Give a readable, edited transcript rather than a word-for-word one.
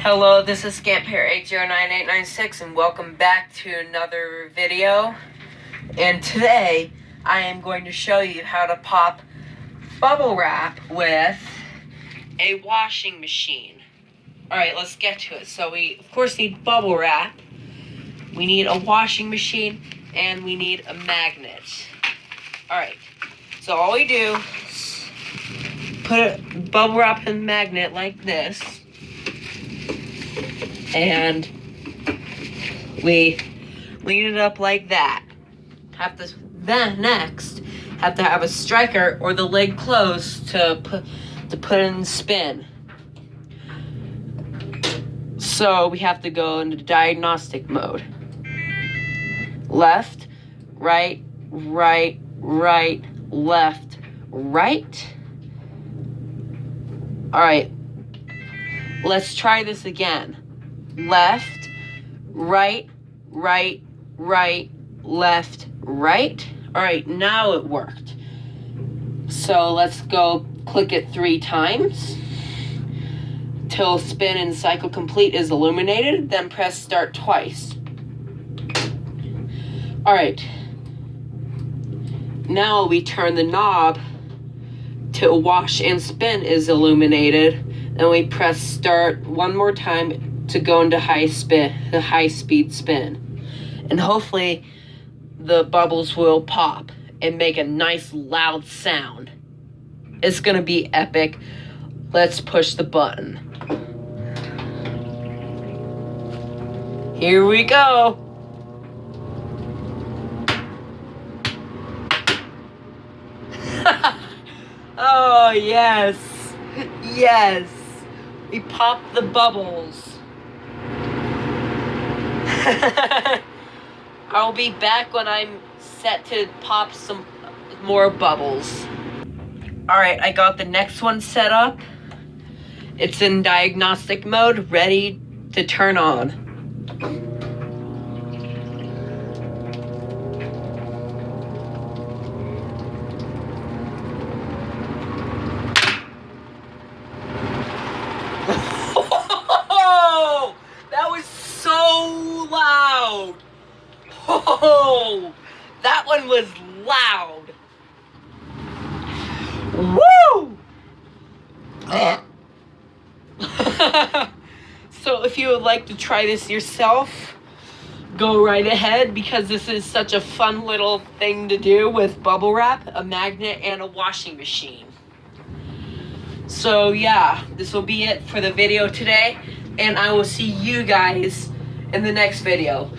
Hello, this is ScampHair809896 and welcome back to another video. And today, I am going to show you how to pop bubble wrap with a washing machine. Alright, let's get to it. So we, of course, need bubble wrap. We need a washing machine, and we need a magnet. Alright, so all we do is put a bubble wrap in a magnet like this. And we lean it up like that. Next, have to have a striker or the lid closed to put in spin. So we have to go into diagnostic mode. Left, right, right, right, left, right. All right, let's try this again. Left, right, right, right, left, right. All right, now it worked. So let's go click it 3 times till spin and cycle complete is illuminated, then press start twice. All right, now we turn the knob till wash and spin is illuminated, then we press start one more time to go into high speed spin. And hopefully the bubbles will pop and make a nice loud sound. It's gonna be epic. Let's push the button. Here we go. Oh yes, yes, we popped the bubbles. I'll be back when I'm set to pop some more bubbles. Alright, I got the next one set up. It's in diagnostic mode, ready to turn on. That was so loud! Oh, that one was loud! Woo! So if you would like to try this yourself, go right ahead, because this is such a fun little thing to do with bubble wrap, a magnet, and a washing machine. So yeah, this will be it for the video today, and I will see you guys in the next video.